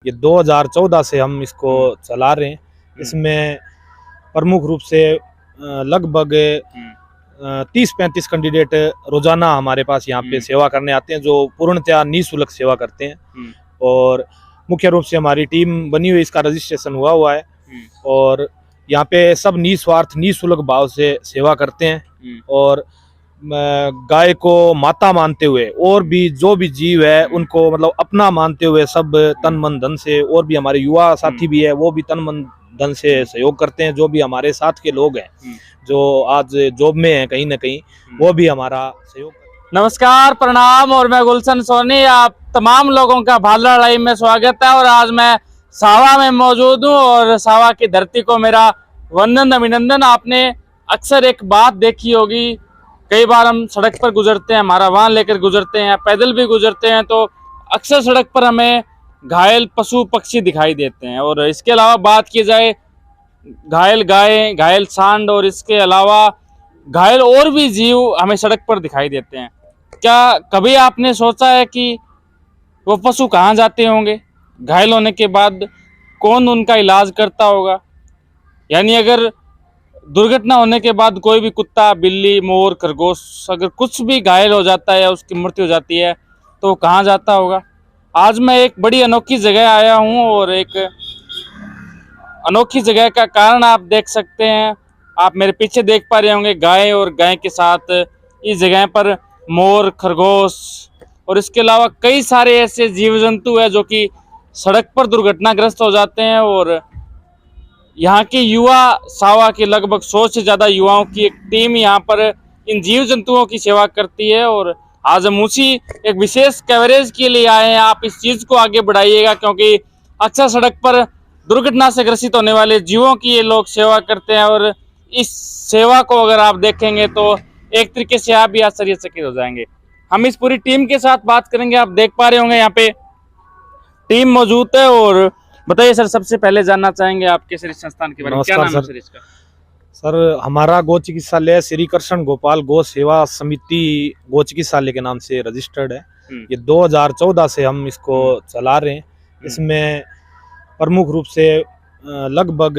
ये 2014 से हम इसको चला रहे हैं। इसमें प्रमुख रूप से लगभग 30-35 कैंडिडेट रोजाना हमारे पास यहाँ पे सेवा करने आते हैं, जो पूर्णतया निःशुल्क सेवा करते हैं। और मुख्य रूप से हमारी टीम बनी हुई, इसका रजिस्ट्रेशन हुआ है और यहाँ पे सब निस्वार्थ निःशुल्क भाव से सेवा करते हैं। और गाय को माता मानते हुए और भी जो भी जीव है उनको मतलब अपना मानते हुए सब तन मन धन से, और भी हमारे युवा साथी भी है वो भी तन मन धन से सहयोग करते हैं। जो भी हमारे साथ के लोग हैं जो आज जॉब में हैं कहीं ना कहीं, वो भी हमारा सहयोग। नमस्कार, प्रणाम, और मैं गुलशन सोनी, आप तमाम लोगों का भादरा लाइव में स्वागत है। और आज मैं सावा में मौजूद हूँ और सावा की धरती को मेरा वंदन अभिनंदन। आपने अक्सर एक बात देखी होगी, कई बार हम सड़क पर गुजरते हैं, हमारा वाहन लेकर गुजरते हैं, पैदल भी गुजरते हैं, तो अक्सर सड़क पर हमें घायल पशु पक्षी दिखाई देते हैं। और इसके अलावा बात की जाए घायल गाय, घायल सांड और इसके अलावा घायल और भी जीव हमें सड़क पर दिखाई देते हैं। क्या कभी आपने सोचा है कि वो पशु कहाँ जाते होंगे? घायल होने के बाद कौन उनका इलाज करता होगा? यानी अगर दुर्घटना होने के बाद कोई भी कुत्ता, बिल्ली, मोर, खरगोश अगर कुछ भी घायल हो जाता है या उसकी मृत्यु हो जाती है तो कहाँ जाता होगा? आज मैं एक बड़ी अनोखी जगह आया हूँ और एक अनोखी जगह का कारण आप देख सकते हैं। आप मेरे पीछे देख पा रहे होंगे गाय, और गाय के साथ इस जगह पर मोर, खरगोश और इसके अलावा कई सारे ऐसे जीव जंतु हैं जो कि सड़क पर दुर्घटनाग्रस्त हो जाते हैं। और यहाँ के युवा, सावा के लगभग 100 से ज़्यादा युवाओं की एक टीम यहाँ पर इन जीव जंतुओं की सेवा करती है। और आज हम उसी एक विशेष कवरेज के लिए आए हैं। आप इस चीज़ को आगे बढ़ाइएगा, क्योंकि अक्सर सड़क पर दुर्घटना से ग्रसित होने वाले जीवों की ये लोग सेवा करते हैं। और इस सेवा को अगर आप देखेंगे तो एक तरीके से आप भी आश्चर्यचकित हो जाएंगे। हम इस पूरी टीम के साथ बात करेंगे। आप देख पा रहे होंगे यहाँ पे टीम मौजूद है। और बताइए सर, सबसे पहले जानना चाहेंगे आपके सर इस संस्थान के बारे में, क्या नाम है सर इसका? सर, हमारा गो चिकित्सालय श्री कृष्ण गोपाल गो सेवा समिति गो चिकित्सालय के नाम से रजिस्टर्ड है। ये 2014 से हम इसको चला रहे हैं। इसमें प्रमुख रूप से लगभग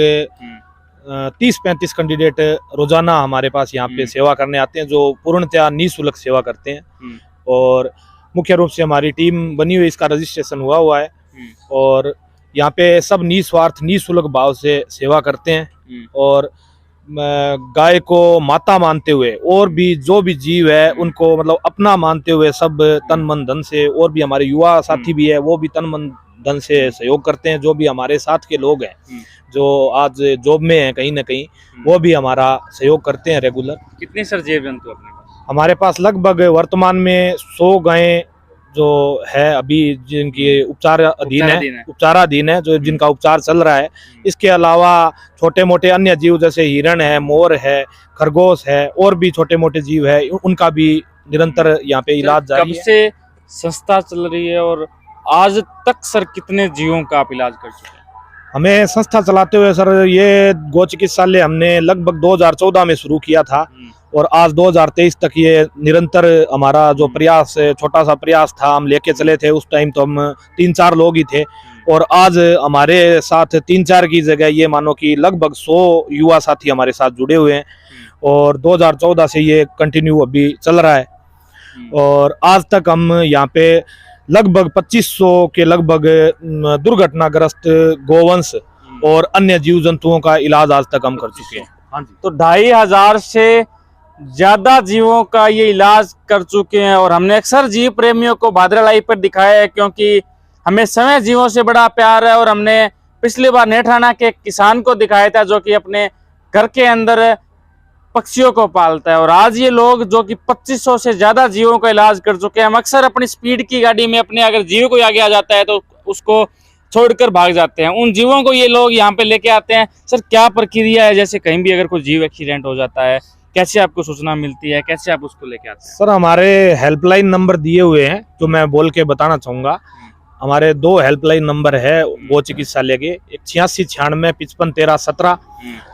30-35 कैंडिडेट रोजाना हमारे पास यहाँ पे सेवा करने आते हैं, जो पूर्णतया निःशुल्क सेवा करते हैं। और मुख्य रूप से हमारी टीम बनी हुई, इसका रजिस्ट्रेशन हुआ है और यहाँ पे सब निस्वार्थ निःशुल्क भाव से सेवा करते हैं। और गाय को माता मानते हुए और भी जो भी जीव है उनको मतलब अपना मानते हुए सब तन मन धन से, और भी हमारे युवा साथी भी है वो भी तन मन धन से सहयोग करते हैं। जो भी हमारे साथ के लोग हैं जो आज जॉब में हैं कहीं ना कहीं, वो भी हमारा सहयोग करते हैं रेगुलर। कितने सर जीव जंतु अपने पास? हमारे पास लगभग वर्तमान में 100 गायें जो है अभी जिनकी उपचाराधीन है, जो जिनका उपचार चल रहा है। इसके अलावा छोटे मोटे अन्य जीव जैसे हिरण है, मोर है, खरगोश है, और भी छोटे मोटे जीव है, उनका भी निरंतर यहाँ पे इलाज जारी है। कब से संस्था चल रही है और आज तक सर कितने जीवों का आप इलाज कर चुके हैं? हमें संस्था चलाते हुए सर ये गो चिकित्सालय हमने लगभग 2014 में शुरू किया था और आज 2023 तक ये निरंतर हमारा जो प्रयास, छोटा सा प्रयास था, हम लेके चले थे। उस टाइम तो हम 3-4 लोग ही थे और आज हमारे साथ 3-4 की जगह ये मानो कि लगभग 100 युवा साथी हमारे साथ जुड़े हुए हैं। और 2014 से ये कंटिन्यू अभी चल रहा है और आज तक हम यहाँ पे लगभग 2500 के लगभग दुर्घटनाग्रस्त गोवंश और अन्य जीव जंतुओं का इलाज आज तक हम कर चुके हैं। हाँ जी, तो 2500 से ज्यादा जीवों का ये इलाज कर चुके हैं। और हमने अक्सर जीव प्रेमियों को भादरा लाइव पर दिखाया है, क्योंकि हमें समय जीवों से बड़ा प्यार है। और हमने पिछली बार नेठाना के किसान को दिखाया था जो कि अपने घर के अंदर पक्षियों को पालता है। और आज ये लोग जो कि 2500 से ज्यादा जीवों का इलाज कर चुके हैं। हम अक्सर अपनी स्पीड की गाड़ी में अपने अगर जीव कोई आगे आ जाता है तो उसको छोड़कर भाग जाते हैं, उन जीवों को ये लोग यहाँ पे लेके आते हैं। सर, क्या प्रक्रिया है? जैसे कहीं भी अगर कोई जीव एक्सीडेंट हो जाता है, कैसे आपको सूचना मिलती है, कैसे आप उसको लेके आते हैं? सर, हमारे हेल्पलाइन नंबर दिए हुए हैं जो मैं बोल के बताना चाहूँगा। हमारे 2 हेल्पलाइन नंबर है गो चिकित्सालय के, एक 8696551317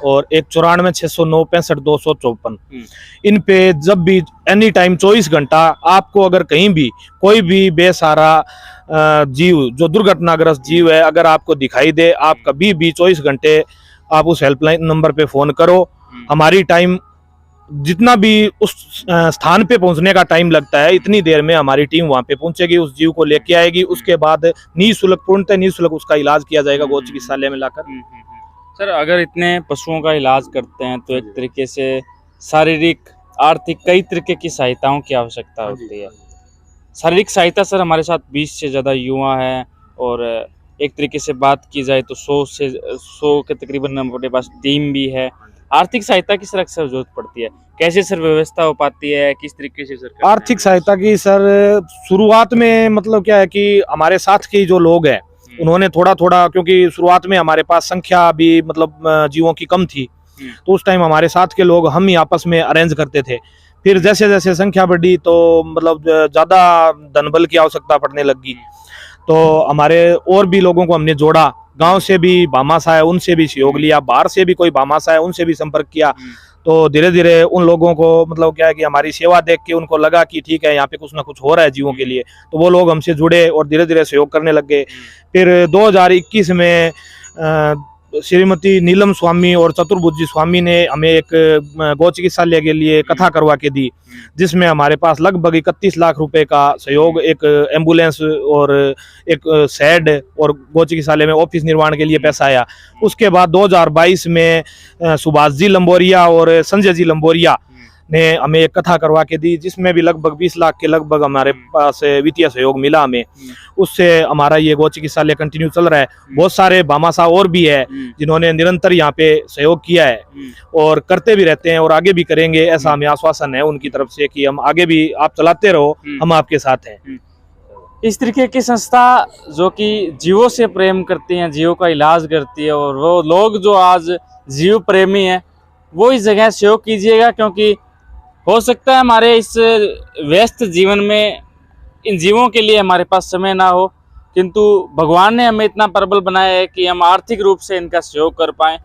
और एक 9460965254। इन पे जब भी एनी टाइम 24 घंटा आपको अगर कहीं भी कोई भी बेसहारा जीव जो दुर्घटनाग्रस्त जीव है अगर आपको दिखाई दे, आप कभी भी 24 घंटे आप उस हेल्पलाइन नंबर पे फोन करो। हमारी टाइम जितना भी उस स्थान पे पहुंचने का टाइम लगता है, इतनी देर में हमारी टीम वहां पे पहुंचेगी, उस जीव को लेके आएगी। उसके बाद निःशुल्क, पूर्णतः निःशुल्क उसका इलाज किया जाएगा गो चिकित्सालय में लाकर। सर, अगर इतने पशुओं का इलाज करते हैं तो एक तरीके से शारीरिक, आर्थिक, कई तरीके की सहायताओं की आवश्यकता होती है। शारीरिक सहायता सर, हमारे साथ 20 से ज़्यादा युवा हैं और एक तरीके से बात की जाए तो 100 के तकरीबन हमारे पास टीम भी है। आर्थिक सहायता की सर अक्सर जरूरत पड़ती है, कैसे सर व्यवस्था हो पाती है, किस तरीके से सर? आर्थिक सहायता की सर शुरुआत में मतलब क्या है कि हमारे साथ के जो लोग हैं उन्होंने थोड़ा थोड़ा, क्योंकि शुरुआत में हमारे पास संख्या भी मतलब जीवों की कम थी, तो उस टाइम हमारे साथ के लोग हम ही आपस में अरेंज करते थे। फिर जैसे जैसे संख्या बढ़ी तो मतलब ज्यादा धनबल की आवश्यकता पड़ने लगी, तो हमारे और भी लोगों को हमने जोड़ा। गांव से भी भामाशाह है उनसे भी सहयोग लिया, बाहर से भी कोई भामाशाह है उनसे भी संपर्क किया। तो धीरे धीरे उन लोगों को मतलब क्या है कि हमारी सेवा देख के उनको लगा कि ठीक है यहाँ पे कुछ ना कुछ हो रहा है जीवों के लिए, तो वो लोग हमसे जुड़े और धीरे धीरे सहयोग करने लग गए। फिर 2021 में श्रीमती नीलम स्वामी और चतुर्भुजी स्वामी ने हमें एक गौ चिकित्सालय के लिए कथा करवा के दी, जिसमें हमारे पास लगभग 31 लाख रुपए का सहयोग, एक एम्बुलेंस और एक शेड और गौ चिकित्सालय में ऑफिस निर्माण के लिए पैसा आया। उसके बाद 2022 में सुभाष जी लंबोरिया और संजय जी लंबोरिया ने हमें एक कथा करवा के दी, जिसमें भी लगभग 20 लाख के लगभग हमारे पास वित्तीय सहयोग मिला हमें। उससे हमारा ये गौ चिकित्सालय कंटिन्यू चल रहा है। बहुत सारे भामाशाह और भी है जिन्होंने निरंतर यहाँ पे सहयोग किया है और करते भी रहते हैं और आगे भी करेंगे, ऐसा हमें आश्वासन है उनकी तरफ से कि हम आगे भी, आप चलाते रहो, हम आपके साथ हैं। इस तरीके की संस्था जो कि जीवों से प्रेम करती हैं, जीवों का इलाज करती है, और वो लोग जो आज जीव प्रेमी हैं वो इस जगह सहयोग कीजिएगा, क्योंकि हो सकता है हमारे इस व्यस्त जीवन में इन जीवों के लिए हमारे पास समय ना हो, किंतु भगवान ने हमें इतना प्रबल बनाया है कि हम आर्थिक रूप से इनका सहयोग कर पाएँ।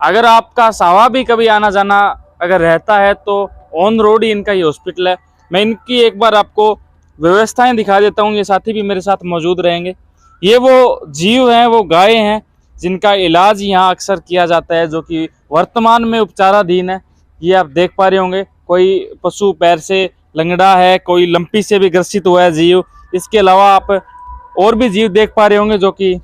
अगर आपका सावा भी कभी आना जाना अगर रहता है तो ऑन रोड ही इनका ये हॉस्पिटल है। मैं इनकी एक बार आपको व्यवस्थाएं दिखा देता हूँ, ये साथी भी मेरे साथ मौजूद रहेंगे। ये वो जीव हैं, वो गाय हैं जिनका इलाज यहाँ अक्सर किया जाता है, जो कि वर्तमान में उपचाराधीन है। ये आप देख पा रहे होंगे, कोई पशु पैर से लंगड़ा है, कोई लंपी से भी ग्रसित हुआ है जीव। इसके अलावा आप और भी जीव देख पा रहे होंगे जो कि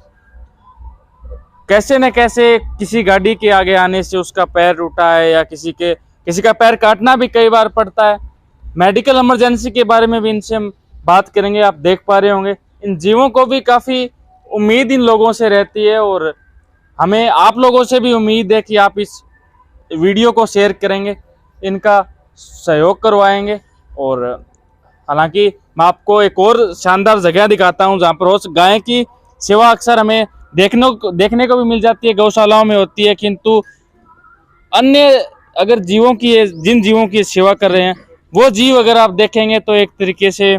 कैसे न कैसे किसी गाड़ी के आगे आने से उसका पैर टूटा है, या किसी का पैर काटना भी कई बार पड़ता है। मेडिकल इमरजेंसी के बारे में भी इनसे हम बात करेंगे। आप देख पा रहे होंगे इन जीवों को भी काफ़ी उम्मीद इन लोगों से रहती है, और हमें आप लोगों से भी उम्मीद है कि आप इस वीडियो को शेयर करेंगे, इनका सहयोग करवाएंगे। और हालांकि मैं आपको एक और शानदार जगह दिखाता हूं जहां पर रोज गाय की सेवा अक्सर हमें देखने को भी मिल जाती है, गौशालाओं में होती है, किंतु अन्य अगर जीवों की, जिन जीवों की सेवा कर रहे हैं वो जीव अगर आप देखेंगे तो एक तरीके से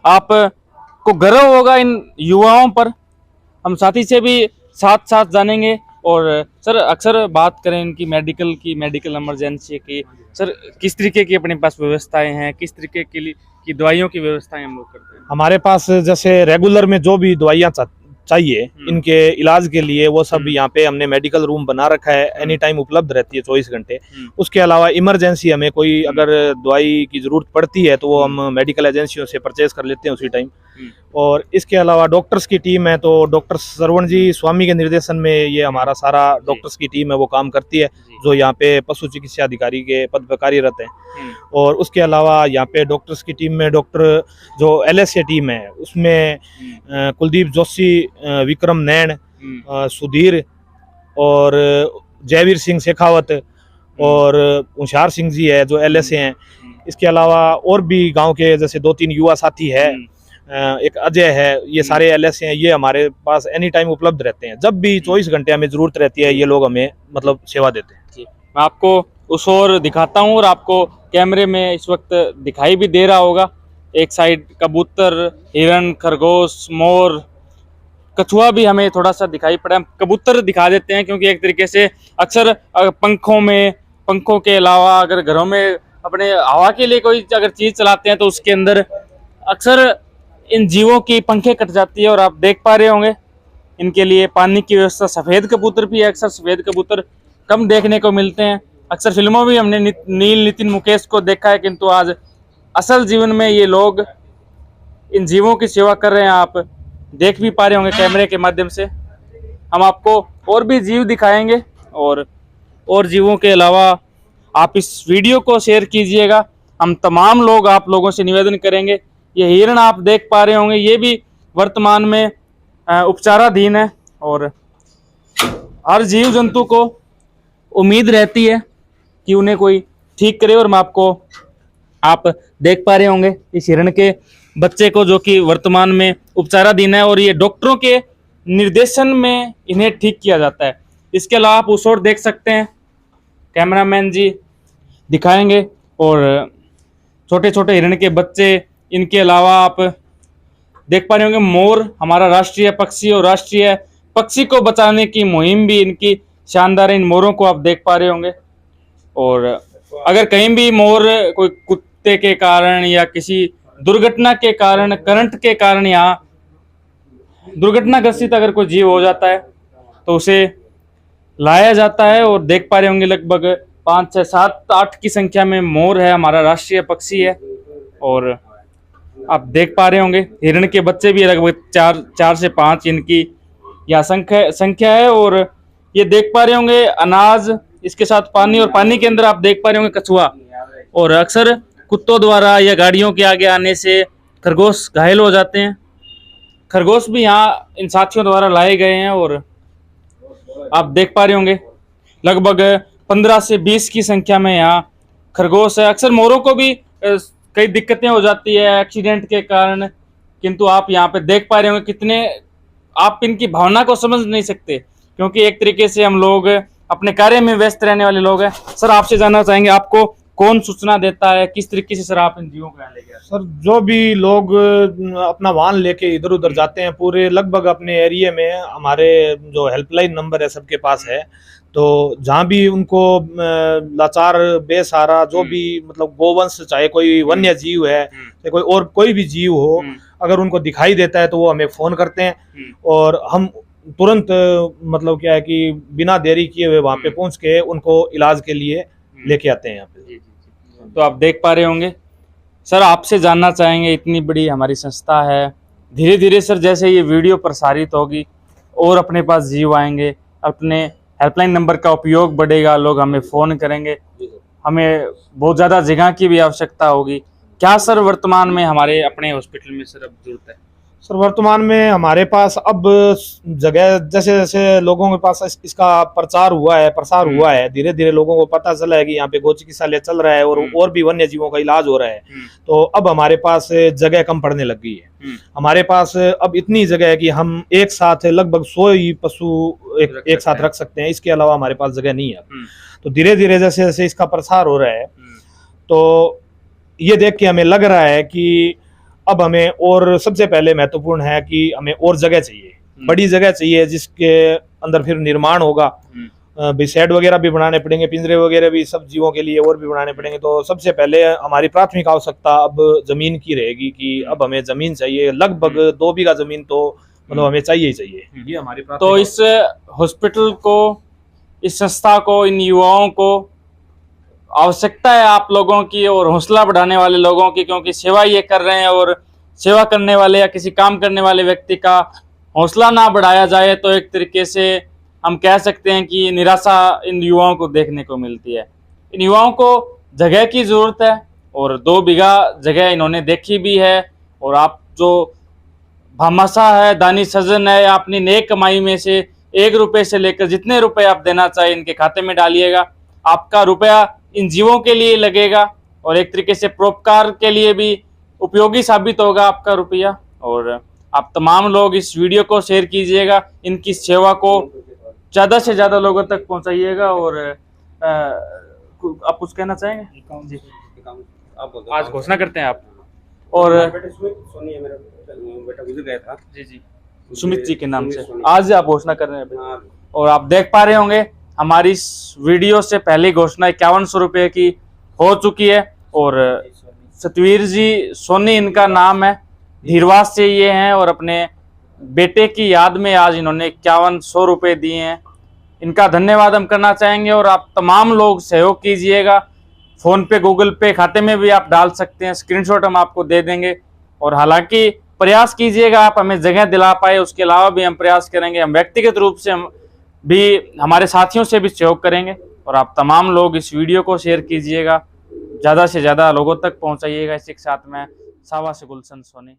आपको गर्व होगा इन युवाओं पर। हम साथी से भी साथ साथ जानेंगे। और सर, अक्सर बात करें इनकी मेडिकल इमरजेंसी की, सर किस तरीके की अपने पास व्यवस्थाएं हैं, किस तरीके की दवाइयों की व्यवस्थाएं हम लोग करते हैं? हमारे पास जैसे रेगुलर में जो भी दवाइयाँ चाहिए इनके इलाज के लिए, वो सब यहाँ पे हमने मेडिकल रूम बना रखा है, एनी टाइम उपलब्ध रहती है 24 घंटे। उसके अलावा इमरजेंसी हमें कोई अगर दवाई की जरूरत पड़ती है तो वो हम मेडिकल एजेंसियों से परचेज कर लेते हैं उसी टाइम। और इसके अलावा डॉक्टर्स की टीम है, तो डॉक्टर श्रवण जी स्वामी के निर्देशन में ये हमारा सारा डॉक्टर्स की टीम है वो काम करती है, जो यहाँ पे पशु चिकित्सा अधिकारी के पद पर कार्यरत हैं। और उसके अलावा यहाँ पे डॉक्टर्स की टीम में डॉक्टर जो LSA टीम है उसमें कुलदीप जोशी, विक्रम नैन, सुधीर और जयवीर सिंह शेखावत और होशियार सिंह जी है जो LSA हैं। इसके अलावा और भी गांव के जैसे 2-3 युवा साथी है, एक अजय है, ये सारे LSA हैं। ये हमारे पास एनी टाइम उपलब्ध रहते हैं, जब भी 24 घंटे हमें जरूरत रहती है ये लोग हमें मतलब सेवा देते हैं। मैं आपको उस ओर दिखाता हूँ और आपको कैमरे में इस वक्त दिखाई भी दे रहा होगा। एक साइड कबूतर, हिरन, खरगोश, मोर, कछुआ भी हमें थोड़ा सा दिखाई पड़ा। हम कबूतर दिखा देते हैं क्योंकि एक तरीके से अक्सर पंखों के अलावा अगर घरों में अपने हवा के लिए कोई अगर चीज चलाते हैं तो उसके अंदर अक्सर इन जीवों की पंखें कट जाती है। और आप देख पा रहे होंगे इनके लिए पानी की व्यवस्था। सफेद कबूतर भी है, अक्सर सफेद कबूतर कम देखने को मिलते हैं। अक्सर फिल्मों में हमने नील, नितिन मुकेश को देखा है, किंतु आज असल जीवन में ये लोग इन जीवों की सेवा कर रहे हैं। आप देख भी पा रहे होंगे कैमरे के माध्यम से। हम आपको और भी जीव दिखाएंगे और जीवों के अलावा आप इस वीडियो को शेयर कीजिएगा। हम तमाम लोग आप लोगों से निवेदन करेंगे। ये हिरण आप देख पा रहे होंगे, ये भी वर्तमान में उपचाराधीन है। और हर जीव जंतु को उम्मीद रहती है कि उन्हें कोई ठीक करे। और मैं आपको, आप देख पा रहे होंगे इस हिरण के बच्चे को, जो कि वर्तमान में उपचाराधीन है और ये डॉक्टरों के निर्देशन में इन्हें ठीक किया जाता है। इसके अलावा आप उस ओर देख सकते हैं, कैमरामैन जी दिखाएंगे। और छोटे छोटे हिरण के बच्चे, इनके अलावा आप देख पा रहे होंगे मोर, हमारा राष्ट्रीय पक्षी, और राष्ट्रीय पक्षी को बचाने की मुहिम भी इनकी शानदार है। इन मोरों को आप देख पा रहे होंगे। और अगर कहीं भी मोर कोई कुत्ते के कारण या किसी दुर्घटना के कारण, करंट के कारण यहाँ दुर्घटनाग्रस्त अगर कोई जीव हो जाता है तो उसे लाया जाता है। और देख पा रहे होंगे लगभग 5, 6, 7, 8 की संख्या में मोर है, हमारा राष्ट्रीय पक्षी है। और आप देख पा रहे होंगे हिरण के बच्चे भी लगभग 4 से 5 इनकी यह संख्या है। और ये देख पा रहे होंगे अनाज, इसके साथ पानी, और पानी के अंदर आप देख पा रहे होंगे कछुआ। और अक्सर कुत्तों द्वारा या गाड़ियों के आगे आने से खरगोश घायल हो जाते हैं। खरगोश भी यहाँ इन साथियों द्वारा लाए गए हैं। और आप देख पा रहे होंगे लगभग 15 से 20 की संख्या में यहाँ खरगोश है। अक्सर मोरों को भी कई दिक्कतें हो जाती है एक्सीडेंट के कारण, किंतु आप यहाँ पे देख पा रहे होंगे कितने, आप इनकी भावना को समझ नहीं सकते क्योंकि एक तरीके से हम लोग अपने कार्य में व्यस्त रहने वाले लोग हैं। सर, आपसे जानना चाहेंगे, आपको कौन सूचना देता है, किस तरीके से सर आप इन जीवों को यहाँ लेके आते हैं? सर, जो भी लोग अपना वाहन लेके इधर उधर जाते हैं, पूरे लगभग अपने एरिया में हमारे जो हेल्पलाइन नंबर है सबके पास है। तो जहाँ भी उनको लाचार बेसहारा जो भी मतलब गोवंश, चाहे कोई वन्य जीव है, चाहे कोई और कोई भी जीव हो, अगर उनको दिखाई देता है तो वो हमें फोन करते हैं और हम तुरंत मतलब क्या है कि बिना देरी किए हुए वहाँ पे पहुँच के उनको इलाज के लिए लेके आते हैं यहाँ पे। तो आप देख पा रहे होंगे सर, आपसे जानना चाहेंगे, इतनी बड़ी हमारी संस्था है, धीरे धीरे सर जैसे ये वीडियो प्रसारित होगी और अपने पास जीव आएंगे, अपने हेल्पलाइन नंबर का उपयोग बढ़ेगा, लोग हमें फ़ोन करेंगे, हमें बहुत ज़्यादा जगह की भी आवश्यकता होगी। क्या सर वर्तमान में हमारे अपने हॉस्पिटल में सर अब जरूरत है? सर, वर्तमान में हमारे पास अब जगह, जैसे जैसे लोगों के पास इसका प्रसार हुआ है, धीरे धीरे लोगों को पता चला है कि यहाँ पे गो चिकित्सालय चल रहा है और भी वन्य जीवों का इलाज हो रहा है, तो अब हमारे पास जगह कम पड़ने लग गई है। हमारे पास अब इतनी जगह है कि हम एक साथ लगभग 100 ही पशु एक साथ रख सकते हैं। इसके अलावा हमारे पास जगह नहीं है। तो धीरे धीरे जैसे जैसे इसका प्रसार हो रहा है, तो ये देख के हमें लग रहा है कि अब हमें, और सबसे पहले महत्वपूर्ण है कि हमें और जगह चाहिए, बड़ी जगह चाहिए जिसके अंदर फिर निर्माण होगा। शेड वगैरह भी बनाने पड़ेंगे, पिंजरे वगैरह भी सब जीवों के लिए और भी बनाने पड़ेंगे। तो सबसे पहले हमारी प्राथमिक आवश्यकता अब जमीन की रहेगी कि अब हमें जमीन चाहिए, लगभग 2 बीघा जमीन तो मतलब हमें चाहिए ही चाहिए। ये हमारी तो इस हॉस्पिटल को, इस संस्था को, इन युवाओं को आवश्यकता है आप लोगों की और हौसला बढ़ाने वाले लोगों की, क्योंकि सेवा ये कर रहे हैं और सेवा करने वाले या किसी काम करने वाले व्यक्ति का हौसला ना बढ़ाया जाए तो एक तरीके से हम कह सकते हैं कि निराशा इन युवाओं को देखने को मिलती है। इन युवाओं को जगह की ज़रूरत है और 2 बीघा जगह इन्होंने देखी भी है। और आप जो भामाशाह है, दानी सज्जन है, अपनी नेक कमाई में से 1 रुपये से लेकर जितने रुपए आप देना चाहे इनके खाते में डालिएगा। आपका रुपया इन जीवों के लिए लगेगा और एक तरीके से परोपकार के लिए भी उपयोगी साबित होगा आपका रुपया। और आप तमाम लोग इस वीडियो को शेयर कीजिएगा, इनकी सेवा को ज़्यादा से ज़्यादा लोगों तक पहुंचाइएगा। और आप कुछ कहना चाहेंगे जी? आज घोषणा करते हैं आप। और बेटा सुमित सोनी है, मेरा बेटा गुजर गया था। जी जी सुमित जी के नाम से सोनी। आज आप घोषणा कर रहे हैं अभी। हाँ, और आप देख पा रहे होंगे हमारी इस वीडियो से पहली घोषणा 5100 रुपये की हो चुकी है। और सतवीर जी सोनी इनका नाम है, धीरवास से ये हैं और अपने बेटे की याद में आज इन्होंने 5100 रुपये दिए हैं। इनका धन्यवाद हम करना चाहेंगे। और आप तमाम लोग सहयोग कीजिएगा, फोन पे गूगल पे खाते में भी आप डाल सकते हैं, स्क्रीनशॉट हम आपको दे देंगे। और हालांकि प्रयास कीजिएगा आप हमें जगह दिला पाए, उसके अलावा भी हम प्रयास करेंगे, हम व्यक्तिगत रूप से हम भी हमारे साथियों से भी सहयोग करेंगे। और आप तमाम लोग इस वीडियो को शेयर कीजिएगा, ज़्यादा से ज़्यादा लोगों तक पहुंचाइएगा। इसी के साथ में सावा से गुलशन सोनी।